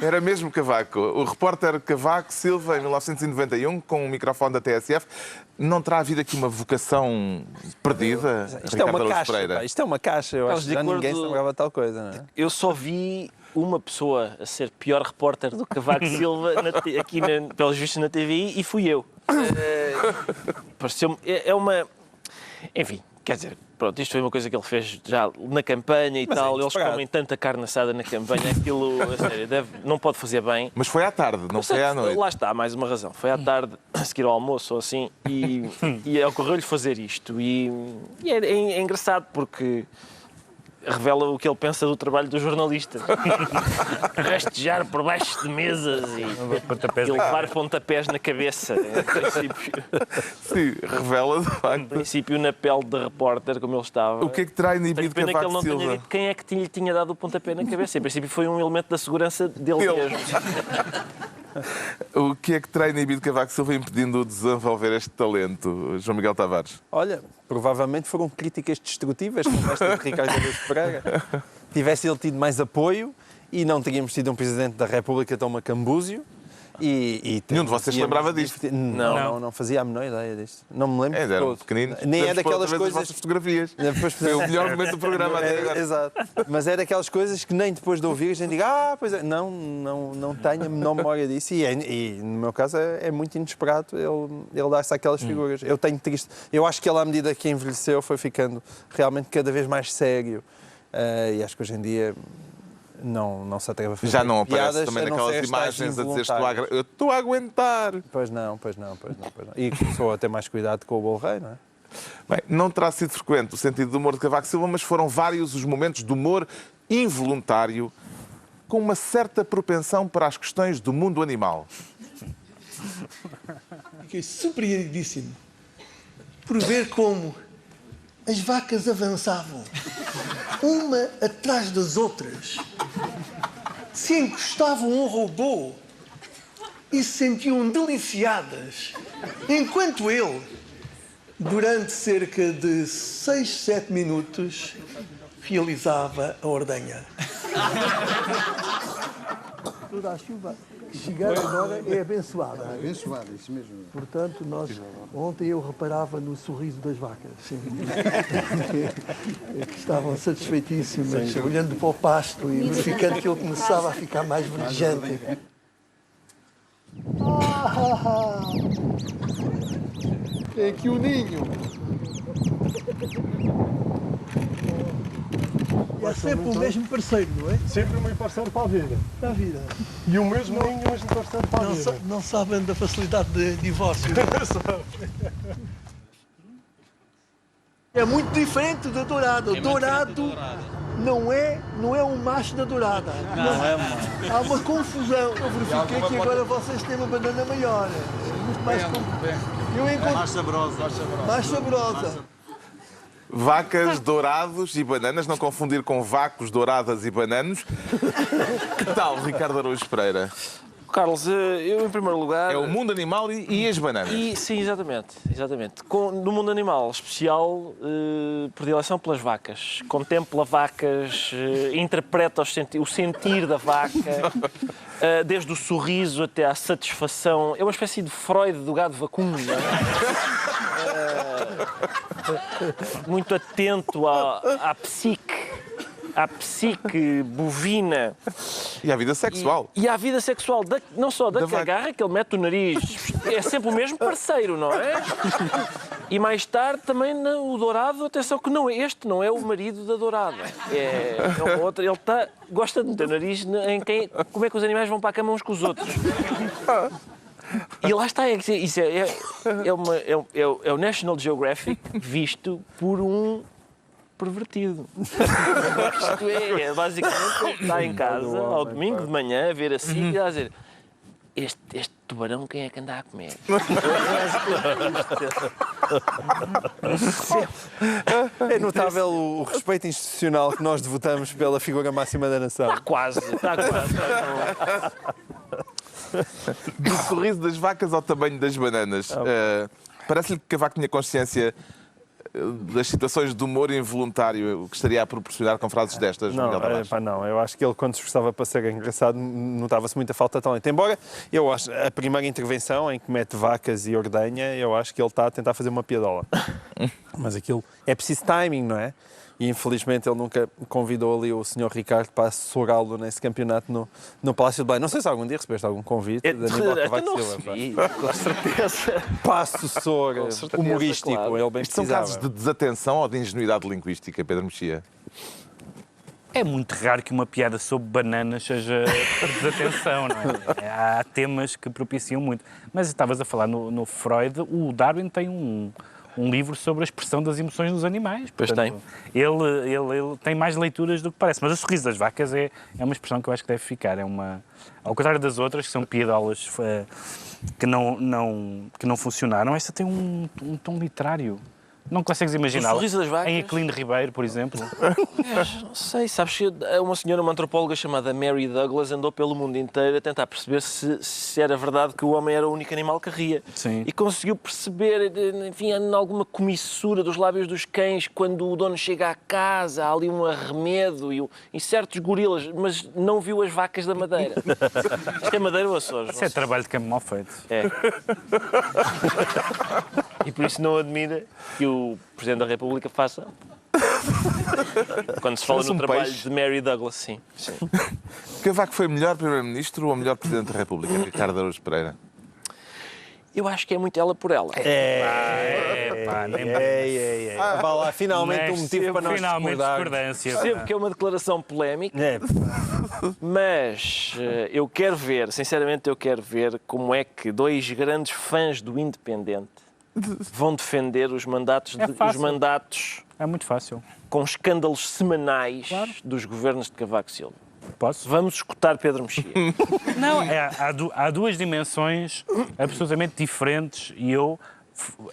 Era mesmo Cavaco. O repórter Cavaco Silva, em 1991, com o microfone da TSF. Não terá havido aqui uma vocação perdida? Isto é uma caixa. Isto é uma caixa. Eu acho que já ninguém se lembrava tal coisa, não é? Eu só vi uma pessoa a ser pior repórter do que Cavaco Silva aqui, pelos vistos, na TVI, e fui eu. Pareceu-me... É uma... Enfim, quer dizer... pronto, isto foi uma coisa que ele fez já na campanha e tal. Eles comem tanta carne assada na campanha, aquilo, a sério, não pode fazer bem. Mas foi à tarde, não foi à noite. Lá está, mais uma razão. Foi à tarde, a seguir ao almoço ou assim, e ocorreu-lhe fazer isto. E é engraçado porque revela o que ele pensa do trabalho do jornalista. Rastejar por baixo de mesas e levar pontapés na cabeça. Em princípio. Sim, revela de facto. Em princípio, na pele de repórter, como ele estava. O que é que terá inibido Tenho pena que ele não Cavaco tenha Silva? dito quem é que lhe tinha dado o pontapé na cabeça. Em princípio, foi um elemento da segurança dele mesmo. O que é que terá inibido Cavaco Silva impedindo de desenvolver este talento, João Miguel Tavares? Olha, provavelmente foram críticas destrutivas, como esta de Ricardo Araújo Pereira. Tivesse ele tido mais apoio e não teríamos tido um Presidente da República tão macambúzio. Nenhum de vocês se lembrava disto? Não fazia a menor ideia disto. Não me lembro de Eram todo. pequeninos. Nem é daquelas coisas... as vossas fotografias. Foi o melhor momento do programa até agora. Exato. Mas é daquelas coisas que nem depois de ouvir a gente diga pois é. Não tenho a menor memória disso. E no meu caso é muito inesperado ele dar-se àquelas figuras. Eu tenho triste. Eu acho que ele, à medida que envelheceu, foi ficando realmente cada vez mais sério. E acho que hoje em dia... Não se atreve a fazer Já não aparece piadas, também naquelas imagens a dizer eu estou a aguentar. Pois não. E começou a ter mais cuidado com o bolo rei, não é? Bem, não terá sido frequente o sentido do humor de Cavaco Silva, mas foram vários os momentos de humor involuntário com uma certa propensão para as questões do mundo animal. Fiquei surpreendidíssimo por ver como as vacas avançavam, uma atrás das outras, se encostavam a um robô e se sentiam deliciadas, enquanto ele, durante cerca de 6, 7 minutos, realizava a ordenha. Toda a chuva que chegar agora é abençoada. É abençoada, isso mesmo. Portanto, ontem eu reparava no sorriso das vacas. Sim. Que estavam satisfeitíssimas, olhando para o pasto e verificando que ele começava a ficar mais verdejante. É aqui o ninho. É sempre o mesmo parceiro, não é? Sempre o mesmo parceiro para a vida. Para a vida. E o mesmo ninho, o mesmo parceiro para a vida. Não sabem da facilidade de divórcio. É muito diferente da dourada. O dourado não é um macho da dourada. Há uma confusão. Eu verifiquei que agora vocês têm uma banana maior. Muito mais mais saborosa. Mais saborosa. Vacas, dourados e bananas, não confundir com vacos, douradas e bananos. Que tal, Ricardo Araújo Pereira? Carlos, eu em primeiro lugar... É o mundo animal e as bananas. Sim, exatamente. No mundo animal especial, predileção pelas vacas. Contempla vacas, interpreta o sentir da vaca, desde o sorriso até à satisfação. É uma espécie de Freud do gado vacuno, não é? Muito atento à psique bovina. E à vida sexual. E à vida sexual, não só da cagarra, que ele mete o nariz. É sempre o mesmo parceiro, não é? E mais tarde também o dourado, atenção que este não é o marido da dourada. É outro, ele gosta de meter o nariz em como é que os animais vão para a cama uns com os outros. E lá está, isso é o National Geographic visto por um pervertido. Isto basicamente, está em casa, ao domingo de manhã, a ver assim e a dizer: este tubarão, quem é que anda a comer? É notável o respeito institucional que nós devotamos pela figura máxima da nação. Está quase. Do sorriso das vacas ao tamanho das bananas. Parece-lhe que Cavaco tinha consciência das situações de humor involuntário que estaria a proporcionar com frases destas? Não, eu acho que ele, quando se esforçava para ser engraçado, notava-se muita falta de talento. Embora, eu acho, a primeira intervenção em que mete vacas e ordenha, eu acho que ele está a tentar fazer uma piadola. Mas aquilo é preciso timing, não é? E infelizmente ele nunca convidou ali o Sr. Ricardo para assessorá-lo nesse campeonato no Palácio de Belém. Não sei se algum dia recebeste algum convite de Aníbal Cavaco Silva. Com certeza. Para assessor humorístico, claro. ele bem Isto são precisava. casos de desatenção ou de ingenuidade linguística, Pedro Mexia? É muito raro que uma piada sobre bananas seja desatenção, não é? Há temas que propiciam muito. Mas estavas a falar no Freud, o Darwin tem um livro sobre a expressão das emoções nos animais. Pois Portanto, ele tem mais leituras do que parece. Mas o sorriso das vacas é uma expressão que eu acho que deve ficar. Ao contrário das outras, que são piadolas que não funcionaram, esta tem um tom literário. Não consegues imaginá-la em Aquilino Ribeiro, por exemplo? Não sei, sabes que uma antropóloga chamada Mary Douglas andou pelo mundo inteiro a tentar perceber se era verdade que o homem era o único animal que ria. Sim. E conseguiu perceber, enfim, em alguma comissura dos lábios dos cães, quando o dono chega à casa, há ali um arremedo e certos gorilas, mas não viu as vacas da Madeira. Isto é Madeira ou Açores? Isso é trabalho de campo mal feito. É. E por isso não admira que o Presidente da República faça. Quando se fala no trabalho de Mary Douglas, sim. Cavaco foi melhor Primeiro-Ministro ou melhor Presidente da República, Ricardo Araújo Pereira? Eu acho que é muito ela por ela. Vá lá, finalmente um motivo para nós discordarmos. Percebo que é uma declaração polémica, mas eu quero ver, sinceramente eu quero ver como é que dois grandes fãs do Independente vão defender os mandatos, É muito fácil. Com escândalos semanais dos governos de Cavaco Silva. Posso? Vamos escutar Pedro Mexia. Não, há duas dimensões absolutamente diferentes e eu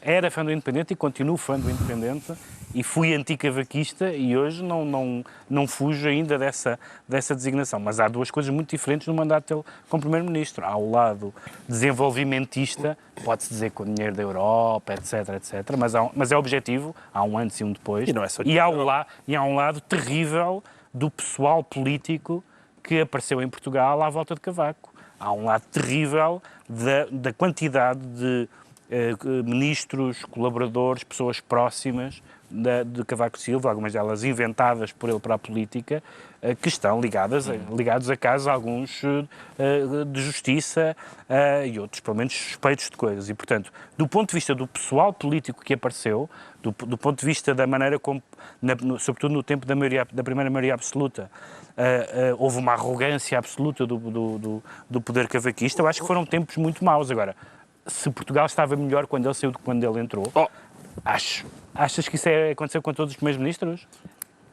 era fã do Independente e continuo fã do Independente e fui anticavaquista e hoje não fujo ainda dessa designação. Mas há duas coisas muito diferentes no mandato dele como Primeiro-Ministro. Há o lado desenvolvimentista, pode-se dizer com o dinheiro da Europa, etc, mas é objetivo, há um antes e um depois. E não é só e há um lado terrível do pessoal político que apareceu em Portugal à volta de Cavaco. Há um lado terrível da quantidade de ministros, colaboradores, pessoas próximas de Cavaco Silva, algumas delas inventadas por ele para a política, que estão ligados a casos, alguns de justiça e outros, pelo menos, suspeitos de coisas. E, portanto, do ponto de vista do pessoal político que apareceu, do ponto de vista da maneira como, sobretudo no tempo da primeira maioria absoluta, houve uma arrogância absoluta do poder cavaquista, eu acho que foram tempos muito maus. Agora, se Portugal estava melhor quando ele saiu do que quando ele entrou, acho. Achas que isso aconteceu com todos os primeiros ministros?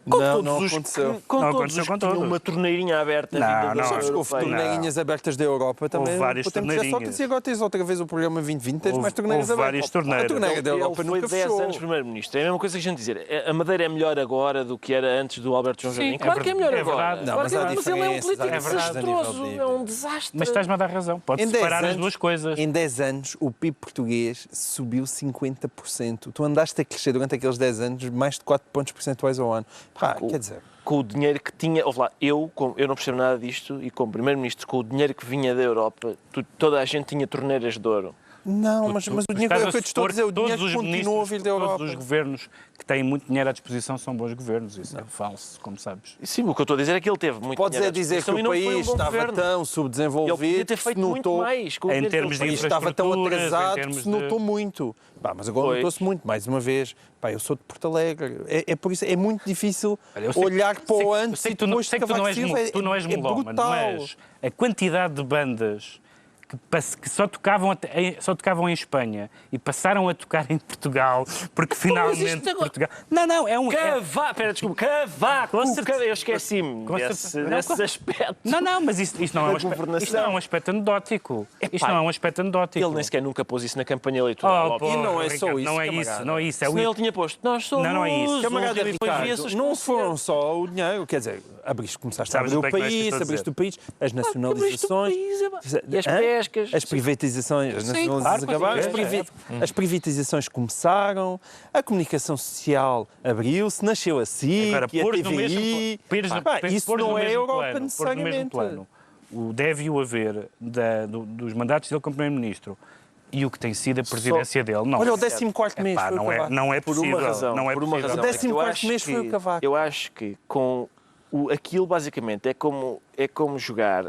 Não aconteceu. Com todos os que tinham uma torneirinha aberta. Sabes que houve torneirinhas abertas da Europa também. Houve várias torneirinhas. E agora tens outra vez o programa 2020, tens mais torneiras abertas. Houve várias torneiras. A torneira da Europa nunca fechou. Ele foi 10 anos Primeiro-Ministro. É a mesma coisa que a gente dizer. A Madeira é melhor agora do que era antes do Alberto João Jardim. Claro que é melhor agora. Mas ele é um político desastroso. É um desastre. Mas estás-me a dar razão. Pode separar as duas coisas. Em 10 anos, o PIB português subiu 50%. Tu andaste a crescer durante aqueles 10 anos mais de 4 pontos percentuais ao ano. Quer dizer... Com o dinheiro que tinha... Eu não percebo nada disto e como Primeiro-Ministro, com o dinheiro que vinha da Europa, toda a gente tinha torneiras de ouro. Não, mas o dinheiro é o que eu te estou a dizer, o dinheiro continua a vir da Europa. Todos os governos que têm muito dinheiro à disposição são bons governos, isso é falso, como sabes. Sim, o que eu estou a dizer é que ele teve muito dinheiro à disposição. Podes dizer que o país estava tão subdesenvolvido, ele podia ter feito muito mais. Em termos de estava tão atrasado que se notou muito. Mas agora notou-se muito, mais uma vez. Eu sou de Porto Alegre. É por isso, é muito difícil olhar para o antes e depois de Cavaco Silva. Tu não és melómano, mas a quantidade de bandas que só tocavam em Espanha e passaram a tocar em Portugal, porque finalmente Portugal... Não, é um... Cavaco! Cavaco! Eu esqueci-me desse aspecto. Não, mas isso não é um aspecto anedótico. Isto não é um aspecto anedótico. Ele nem sequer nunca pôs isso na campanha eleitoral. E não é só isso, Não é isso. Ele tinha posto. Nós somos... Não é isso. Camarada Ricardo, não foram só o dinheiro, quer dizer, começaste a abrir o país, abriste o país, as nacionalizações... E as pescas. As privatizações, as nacionalizações acabaram, as privatizações começaram, a comunicação social abriu-se, nasceu a SIC, a TVI... Isso não é Europa necessariamente. Deve-o haver dos mandatos dele como Primeiro-Ministro e o que tem sido a presidência dele. Não. Olha, o 14º mês foi o Cavaco. Não é Por possível. uma razão. Não é por uma possível. razão. O 14º Eu acho mês foi o Cavaco. Eu acho que com aquilo, basicamente, é como jogar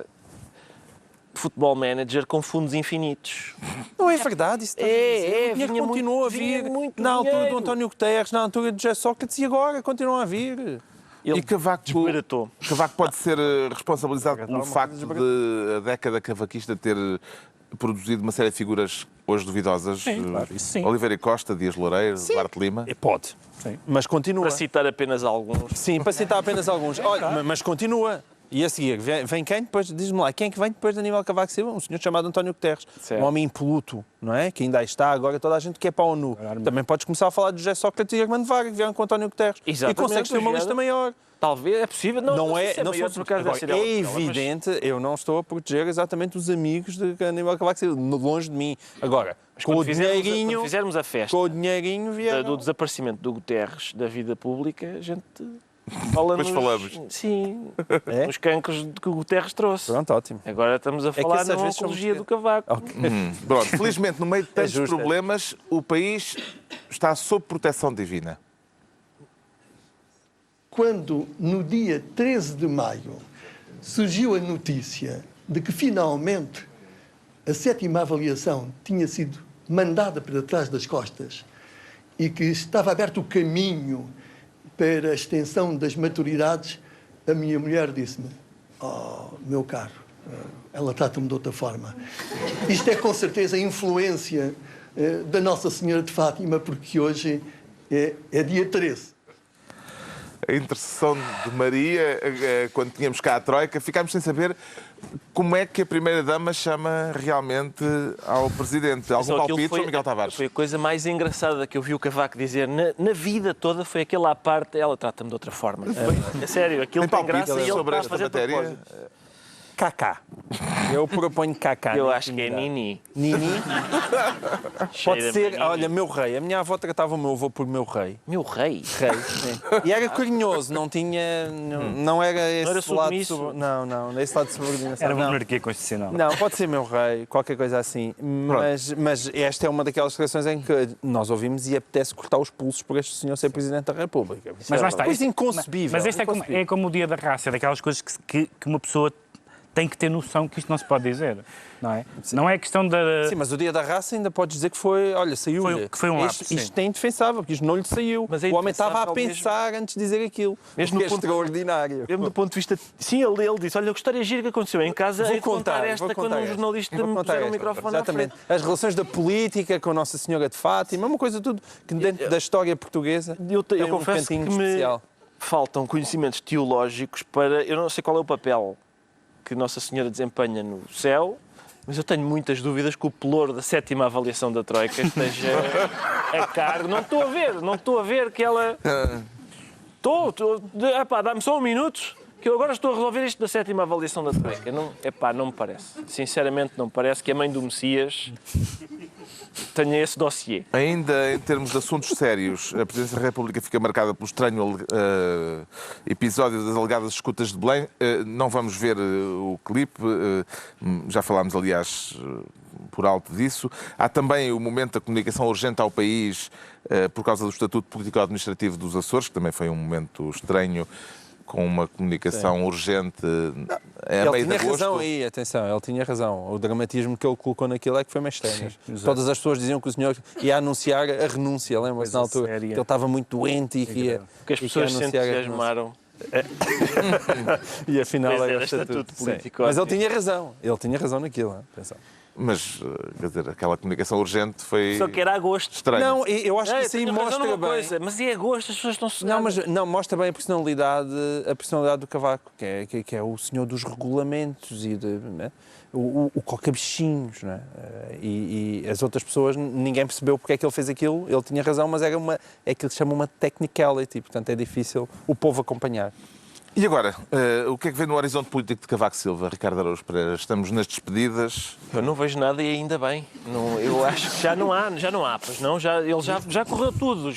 futebol manager com fundos infinitos. Não é verdade, isso está a dizer. O dinheiro continua a vir. Na altura do dinheiro. António Guterres, na altura de José Sócrates e agora continua a vir. Ele E Cavaco pode ser responsabilizado pelo facto de a década cavaquista ter produzido uma série de figuras hoje duvidosas. Sim, claro, isso sim. Oliveira Costa, Dias Loureiro, Duarte Lima. Pode, sim. Mas continua. Para citar apenas alguns. Sim, para citar apenas alguns. Olha, mas continua. E a seguir, vem quem depois? Diz-me lá, quem é que vem depois de Aníbal Cavaco Silva? Um senhor chamado António Guterres. Certo. Um homem impoluto, não é? Que ainda aí está, agora toda a gente quer para a ONU. Claro. Também podes começar a falar de José Sócrates e Armando Varga, que vieram com António Guterres. Exatamente, E consegues ter uma lista maior. Talvez, é possível. Não é, sei se não maior, sou, por acaso, agora, deve ser é ela, mas- evidente, eu não estou a proteger exatamente os amigos de Aníbal Cavaco Silva, longe de mim. Agora, com o dinheirinho, quando fizermos a festa com o dinheirinho vieram. do desaparecimento do Guterres da vida pública, a gente fala Depois falamos. Sim, É? nos cancros que o Guterres trouxe. Pronto, ótimo. Agora estamos a que falar essas na vezes somos oncologia do Cavaco. Ok. Pronto, felizmente, no meio de tantos justo, é. problemas, o país está sob proteção divina. Quando, no dia 13 de maio, surgiu a notícia de que, finalmente, a 7ª avaliação tinha sido mandada para trás das costas e que estava aberto o caminho para a extensão das maturidades, a minha mulher disse-me: "Oh, meu caro, ela trata-me de outra forma. Isto é, com certeza, a influência da Nossa Senhora de Fátima, porque hoje é dia 13. A intercessão de Maria, quando tínhamos cá a Troika, ficámos sem saber como é que a Primeira-Dama chama realmente ao Presidente. Algum Só aquilo palpite, foi- João Miguel Tavares? Foi a coisa mais engraçada que eu vi o Cavaco dizer na vida toda, foi aquela à parte, ela trata-me de outra forma. É sério, aquilo Tem tem graça palpite e ele sobre está a esta fazer matéria? propósito. Kaká. Eu proponho Kaká. Eu nesta acho que é unidade. Nini. Nini? Pode Cheira-me ser, a Nini. olha, meu rei. A minha avó tratava o meu avô por meu rei. Meu rei? Rei, sim. E era carinhoso, não tinha. Não era esse era lado. submisso? Não, esse lado de subordinação. Era uma não. monarquia constitucional. Não, pode ser meu rei, qualquer coisa assim. Mas esta é uma daquelas situações em que nós ouvimos e apetece cortar os pulsos por este senhor ser Presidente da República. Isso Mas é lá está. coisa inconcebível. Mas este é como o dia da raça, é daquelas coisas que uma pessoa tem que ter noção que isto não se pode dizer, não é? Não é questão da... Sim, mas o dia da raça ainda podes dizer que foi, olha, saiu-lhe. Foi um Isto, lapso, isto é indefensável, porque isto não lhe saiu. Mas é o homem estava a indefensável pensar antes de dizer aquilo. Mesmo Mesmo no ponto- extraordinário. Mesmo do ponto de vista... Sim, ele disse, olha, que história gira que aconteceu em casa, Vou hei de contar contar, esta vou quando contar um esta. jornalista Vou me contar puser o esta. microfone à Exatamente. frente. As relações da política com Nossa Senhora de Fátima, uma coisa tudo que dentro da história portuguesa Eu tem um confesso que cantinho me especial. faltam conhecimentos teológicos para... Eu não sei qual é o papel que Nossa Senhora desempenha no céu, mas eu tenho muitas dúvidas que o pelouro da 7ª avaliação da Troika esteja a cargo. Não estou a ver que ela... Dá-me só um minuto, que eu agora estou a resolver isto da 7ª avaliação da Troika. Não me parece. Sinceramente, não me parece que a mãe do Messias tenha esse dossiê. Ainda em termos de assuntos sérios, a Presidência da República fica marcada pelo estranho episódio das alegadas escutas de Belém. Não vamos ver o clipe, já falámos, aliás, por alto disso. Há também o momento da comunicação urgente ao país por causa do Estatuto Político-Administrativo dos Açores, que também foi um momento estranho, com uma comunicação urgente a meio de Ele tinha agosto. razão aí, atenção, ele tinha razão. O dramatismo que ele colocou naquilo é que foi meio estranho. Todas as pessoas diziam que o senhor ia anunciar a renúncia, lembra-se na altura? séria. Que ele estava muito doente e que ia, Porque as e que ia pessoas se anunciar a renúncia. entusiasmaram. E afinal Pois era era o estatuto. estatuto político. Sim. Mas ele tinha razão naquilo. Atenção. Mas, quer dizer, aquela comunicação urgente foi Só que era agosto. estranho. Não, eu acho que isso aí tenho razão mostra numa bem. coisa, mas é agosto, as pessoas estão Não, sossegadas. mas não, mostra bem a personalidade do Cavaco, que é o senhor dos regulamentos e né? o coca-bichinhos, né? E as outras pessoas, ninguém percebeu porque é que ele fez aquilo, ele tinha razão, mas é aquilo que se chama uma technicality, portanto é difícil o povo acompanhar. E agora, o que é que vê no horizonte político de Cavaco Silva, Ricardo Araújo Pereira? Estamos nas despedidas. Eu não vejo nada e ainda bem. Eu acho que já não há, pois não, ele já correu tudo,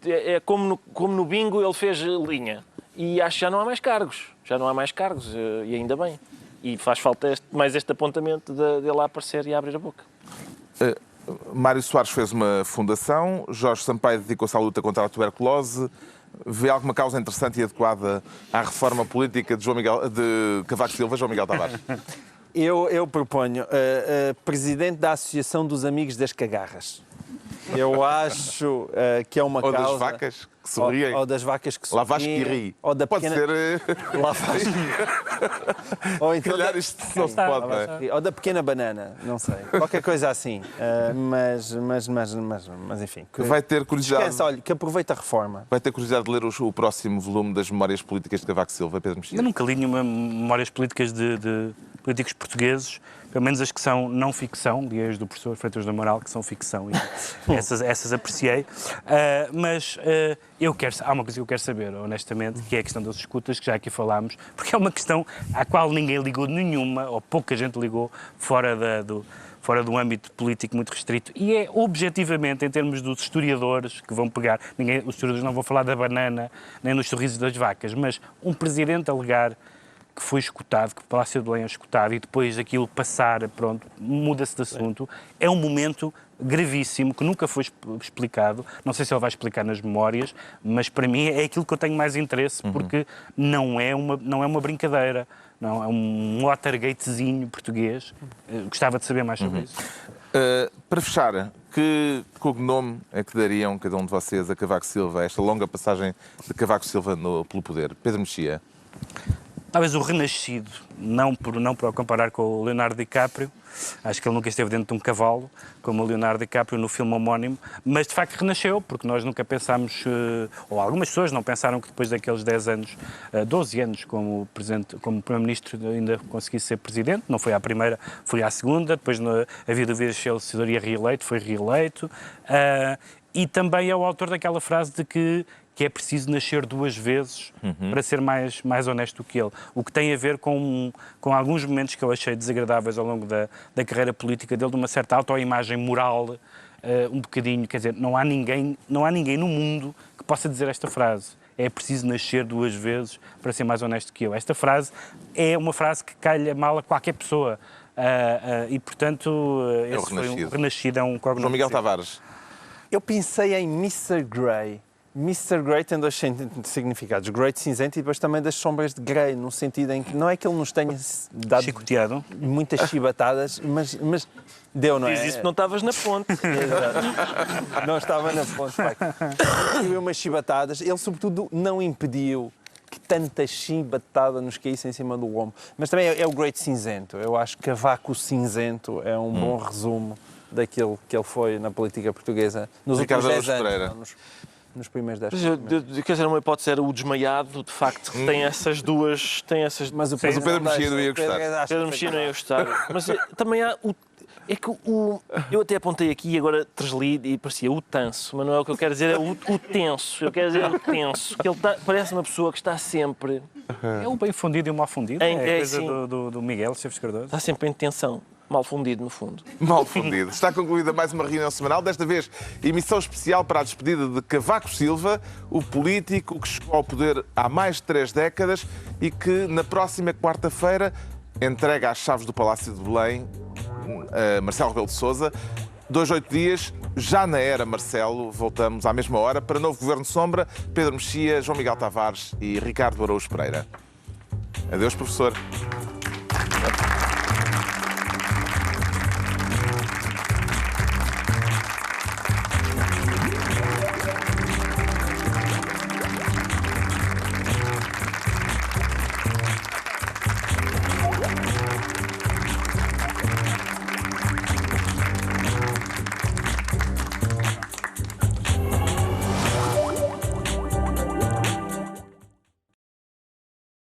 é como no bingo ele fez linha. E acho que já não há mais cargos, e ainda bem. E faz falta mais este apontamento de lá aparecer e abrir a boca. Mário Soares fez uma fundação, Jorge Sampaio dedicou-se à luta contra a tuberculose. Vê alguma causa interessante e adequada à reforma política de Cavaco Silva, João Miguel Tavares? Eu proponho presidente da Associação dos Amigos das Cagarras. Eu acho que é uma causa... Ou das vacas que sorriem. Ou das vacas que sorriem. Lavasque e ri. Ou da Pode pequena... ser... Lavasque. Ou então calhar isto não se pode, não é? Ou da pequena banana, não sei. Qualquer coisa assim. Mas enfim. Vai ter curiosidade... Esquece, olha, que aproveita a reforma. Vai ter curiosidade de ler o próximo volume das Memórias Políticas de Cavaco Silva, Pedro Mexia? Eu nunca li nenhuma Memórias Políticas de políticos portugueses, pelo menos as que são não ficção, li as do professor Freitas do Amaral, que são ficção, e essas apreciei. Mas há uma coisa que eu quero saber, honestamente, que é a questão das escutas, que já aqui falámos, porque é uma questão à qual ninguém ligou nenhuma, ou pouca gente ligou, fora do âmbito político muito restrito, e é objetivamente, em termos dos historiadores que vão pegar, os historiadores não vão falar da banana, nem dos sorrisos das vacas, mas um presidente alegar que foi escutado, que o Palácio de Belém é escutado, e depois aquilo passar, pronto, muda-se de assunto, é um momento gravíssimo, que nunca foi explicado, não sei se ele vai explicar nas memórias, mas para mim é aquilo que eu tenho mais interesse, porque não é uma brincadeira, não é um Watergatezinho português. Gostava de saber mais sobre isso. Para fechar, que cognome é que dariam cada um de vocês a Cavaco Silva, esta longa passagem de Cavaco Silva pelo poder? Pedro Mexia? Talvez o renascido, não para o comparar com o Leonardo DiCaprio, acho que ele nunca esteve dentro de um cavalo, como o Leonardo DiCaprio no filme homónimo, mas de facto renasceu, porque nós nunca pensámos, ou algumas pessoas não pensaram que depois daqueles 10 anos, 12 anos como Primeiro-Ministro ainda conseguisse ser Presidente, não foi à primeira, foi à segunda, depois havia dúvidas se ele seria reeleito, foi reeleito, e também é o autor daquela frase de que é preciso nascer 2 vezes para ser mais honesto do que ele. O que tem a ver com alguns momentos que eu achei desagradáveis ao longo da carreira política dele, de uma certa autoimagem moral, um bocadinho, quer dizer, não há ninguém no mundo que possa dizer esta frase. É preciso nascer 2 vezes para ser mais honesto que eu. Esta frase é uma frase que calha mal a qualquer pessoa. E, portanto, esse foi um renascido, é um cognome. João Miguel Tavares. Eu pensei em Mr. Grey. Mr. Grey tem 2 significados. Grey de cinzento e depois também das sombras de Grey, no sentido em que não é que ele nos tenha dado chicoteado muitas chibatadas, mas deu, não é? Diz isso, não estavas na ponte. Exato. Não estava na ponte. Deu umas chibatadas. Ele, sobretudo, não impediu que tanta chibatada nos caísse em cima do ombro. Mas também é o Grey de cinzento. Eu acho que Cavaco cinzento é um bom resumo daquilo que ele foi na política portuguesa nos últimos 10 anos. Nos primeiros 10 anos. Quer dizer, uma hipótese era o desmaiado, de facto, que tem essas duas... Mas o Pedro Mexia não ia gostar. Pedro Mexia não ia gostar. Mas também há o... É que eu até apontei aqui e agora transli e parecia o tanso, mas não é o que eu quero dizer, é o tenso. Eu quero dizer o tenso. Que ele parece uma pessoa que está sempre... É o bem fundido e o mal fundido. É a coisa do Miguel Esteves Cardoso. Está sempre em tensão. Mal fundido, no fundo. Mal fundido. Está concluída mais uma reunião semanal, desta vez emissão especial para a despedida de Cavaco Silva, o político que chegou ao poder há mais de 3 décadas e que, na próxima quarta-feira, entrega as chaves do Palácio de Belém a Marcelo Rebelo de Sousa. 2, 8 dias, já na era Marcelo, voltamos à mesma hora para novo Governo Sombra, Pedro Mexia, João Miguel Tavares e Ricardo Araújo Pereira. Adeus, professor.